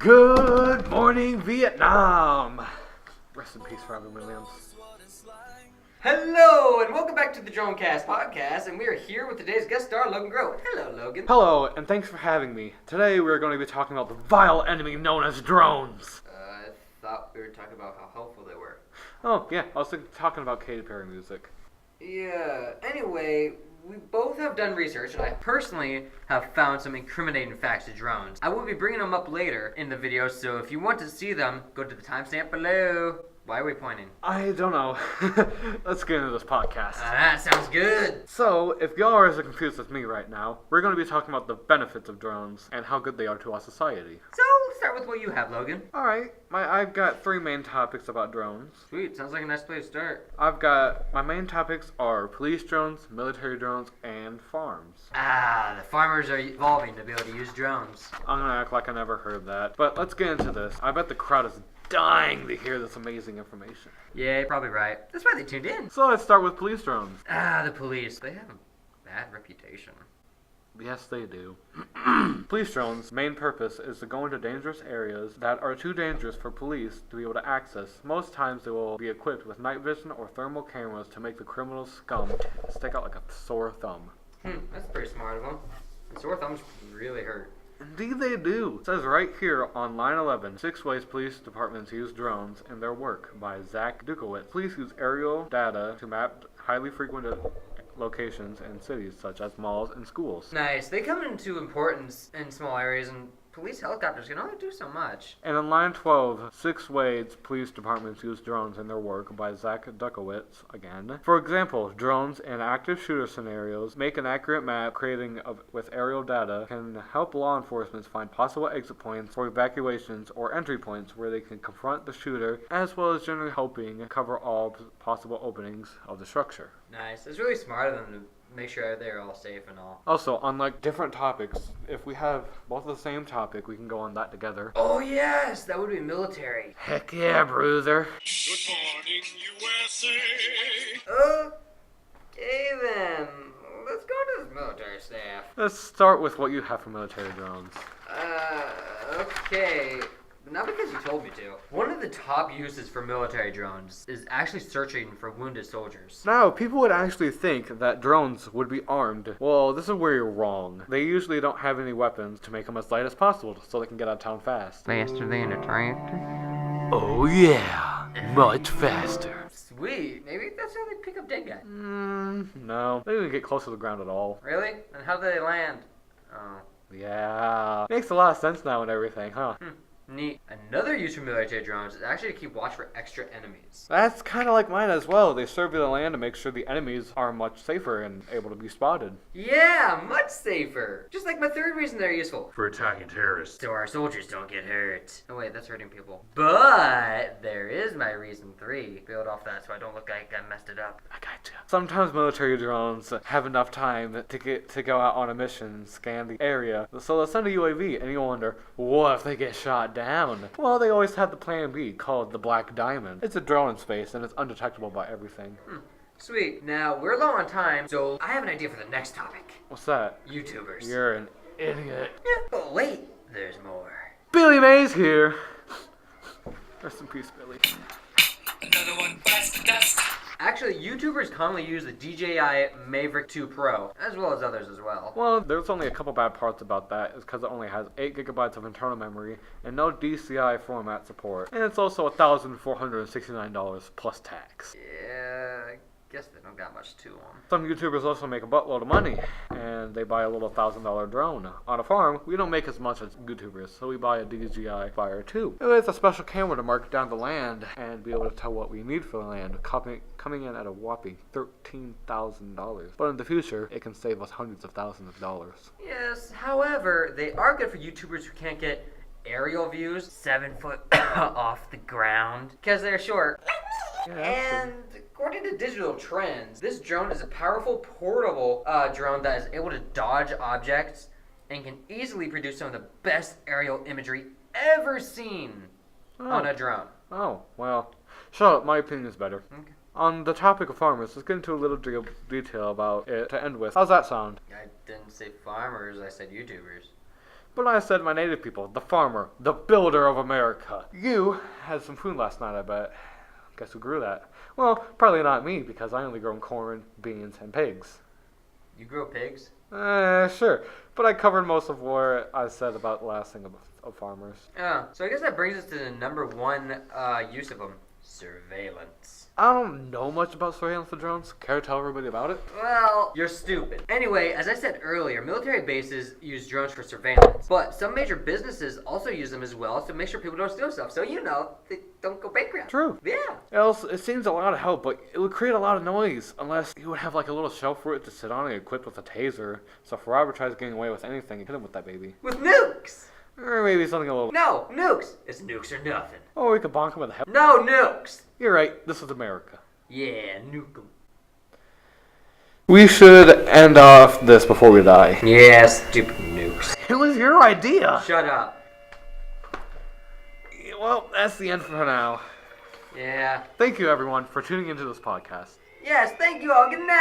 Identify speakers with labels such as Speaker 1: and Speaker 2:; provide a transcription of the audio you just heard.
Speaker 1: Good morning, Vietnam! Rest in peace, Robin Williams.
Speaker 2: Hello, and welcome back to the Dronecast podcast, and we are here with today's guest star, Logan Grow. Hello, Logan.
Speaker 1: Hello, and thanks for having me. Today we're going to be talking about the vile enemy known as drones.
Speaker 2: I thought we were talking about how helpful they were.
Speaker 1: Oh, yeah, I was talking about Katy Perry music.
Speaker 2: Yeah, anyway, we both have done research, and I personally have found some incriminating facts to drones. I will be bringing them up later in the video, so if you want to see them, go to the timestamp below. Why are we pointing?
Speaker 1: I don't know. Let's get into this podcast.
Speaker 2: That sounds good.
Speaker 1: So, if y'all are as confused as me right now, we're going to be talking about the benefits of drones and how good they are to our society.
Speaker 2: So, let's start with what you have, Logan.
Speaker 1: Alright, I've got three main topics about drones.
Speaker 2: Sweet, sounds like a nice place to start.
Speaker 1: My main topics are police drones, military drones, and farms.
Speaker 2: The farmers are evolving to be able to use drones.
Speaker 1: I'm gonna act like I never heard that. But let's get into this. I bet the crowd is dying to hear this amazing information.
Speaker 2: Yeah, you're probably right. That's why they tuned in.
Speaker 1: So let's start with police drones.
Speaker 2: The police. They have a bad reputation.
Speaker 1: Yes, they do. Police drones' main purpose is to go into dangerous areas that are too dangerous for police to be able to access. Most times they will be equipped with night vision or thermal cameras to make the criminals scum stick out like a sore thumb.
Speaker 2: That's pretty smart of them. The sore thumbs really hurt.
Speaker 1: Indeed they do. It says right here on line 11, 6 ways police departments use drones in their work by Zach Dukowitz. Police use aerial data to map highly frequented locations in cities such as malls and schools.
Speaker 2: Nice. They come into importance in small areas, and police helicopters can only do so much.
Speaker 1: And in line 12, 6 ways police departments use drones in their work by Zach Dukowitz again. For example, drones in active shooter scenarios make an accurate map with aerial data can help law enforcement find possible exit points for evacuations or entry points where they can confront the shooter, as well as generally helping cover all possible openings of the structure.
Speaker 2: Nice. It's really smart of them to make sure they're all safe and all.
Speaker 1: Also, on different topics, if we have both the same topic, we can go on that together.
Speaker 2: Oh yes, that would be military.
Speaker 1: Heck yeah, bruiser.
Speaker 3: Good morning, USA.
Speaker 2: Okay then, let's go to the military staff.
Speaker 1: Let's start with what you have for military drones.
Speaker 2: Okay. Not because you told me to. One of the top uses for military drones is actually searching for wounded soldiers.
Speaker 1: Now, people would actually think that drones would be armed. Well, this is where you're wrong. They usually don't have any weapons to make them as light as possible so they can get out of town fast.
Speaker 2: Faster than a tractor?
Speaker 1: Oh yeah, much faster.
Speaker 2: Sweet. Maybe that's how they pick up dead guys.
Speaker 1: No. They didn't get close to the ground at all.
Speaker 2: Really? And how do they land? Oh.
Speaker 1: Yeah. Makes a lot of sense now and everything, huh?
Speaker 2: Neat. Another use for military drones is actually to keep watch for extra enemies.
Speaker 1: That's kind of like mine as well. They survey the land to make sure the enemies are much safer and able to be spotted.
Speaker 2: Yeah, much safer. Just like my third reason they're useful.
Speaker 3: For attacking terrorists.
Speaker 2: So our soldiers don't get hurt. Oh wait, that's hurting people. But there is my reason 3. Build off that so I don't look like I messed it up.
Speaker 1: I gotcha. Sometimes military drones have enough time to go out on a mission and scan the area. So they'll send a UAV and you'll wonder, what if they get shot down? Well, they always have the plan B called the Black Diamond. It's a drone in space and it's undetectable by everything.
Speaker 2: Sweet. Now, we're low on time, so I have an idea for the next topic.
Speaker 1: What's that?
Speaker 2: YouTubers.
Speaker 1: You're an idiot.
Speaker 2: Yeah, but wait, there's more.
Speaker 1: Billy Mays here. Rest in peace, Billy.
Speaker 3: Another one bites the dust.
Speaker 2: Actually, YouTubers commonly use the DJI Mavic 2 Pro, as well as others as well.
Speaker 1: Well, there's only a couple bad parts about that. It's because it only has 8 gigabytes of internal memory and no DCI format support. And it's also $1,469 plus tax.
Speaker 2: Yeah, I guess they don't got much to them.
Speaker 1: Some YouTubers also make a buttload of money, and they buy a little $1,000 drone. On a farm, we don't make as much as YouTubers, so we buy a DJI Fire 2. It's a special camera to mark down the land and be able to tell what we need for the land, coming in at a whopping $13,000. But in the future, it can save us hundreds of thousands of dollars.
Speaker 2: Yes, however, they are good for YouTubers who can't get aerial views 7 foot off the ground because they're short.
Speaker 1: Yeah,
Speaker 2: And according to digital trends, this drone is a powerful portable drone that is able to dodge objects and can easily produce some of the best aerial imagery ever seen on a drone.
Speaker 1: Oh, well, shut up, my opinion is better.
Speaker 2: Okay.
Speaker 1: On the topic of farmers, let's get into a little detail about it to end with. How's that sound?
Speaker 2: I didn't say farmers, I said YouTubers.
Speaker 1: But I said my native people, the farmer, the builder of America. You had some food last night, I bet. Guess who grew that? Well, probably not me, because I only grow corn, beans, and pigs.
Speaker 2: You grow pigs?
Speaker 1: Sure. But I covered most of what I said about the last thing of farmers.
Speaker 2: Oh, so I guess that brings us to the number one use of them. Surveillance.
Speaker 1: I don't know much about surveillance of drones. Care to tell everybody about it?
Speaker 2: Well, you're stupid. Anyway, as I said earlier, military bases use drones for surveillance. But some major businesses also use them as well to make sure people don't steal stuff. So, they don't go bankrupt.
Speaker 1: True.
Speaker 2: Yeah.
Speaker 1: Else, it seems a lot of help, but it would create a lot of noise unless you would have like a little shelf for it to sit on and equipped with a taser. So if Robert tries getting away with anything, hit him with that baby.
Speaker 2: With nukes.
Speaker 1: Or maybe something a little...
Speaker 2: No, nukes. It's nukes or nothing.
Speaker 1: Or we could bonk him with a head.
Speaker 2: No nukes.
Speaker 1: You're right, this is America.
Speaker 2: Yeah, nuke 'em.
Speaker 1: We should end off this before we die.
Speaker 2: Yeah, stupid nukes.
Speaker 1: It was your idea.
Speaker 2: Shut up.
Speaker 1: Well, that's the end for now.
Speaker 2: Yeah.
Speaker 1: Thank you, everyone, for tuning into this podcast.
Speaker 2: Yes, thank you all. Good night.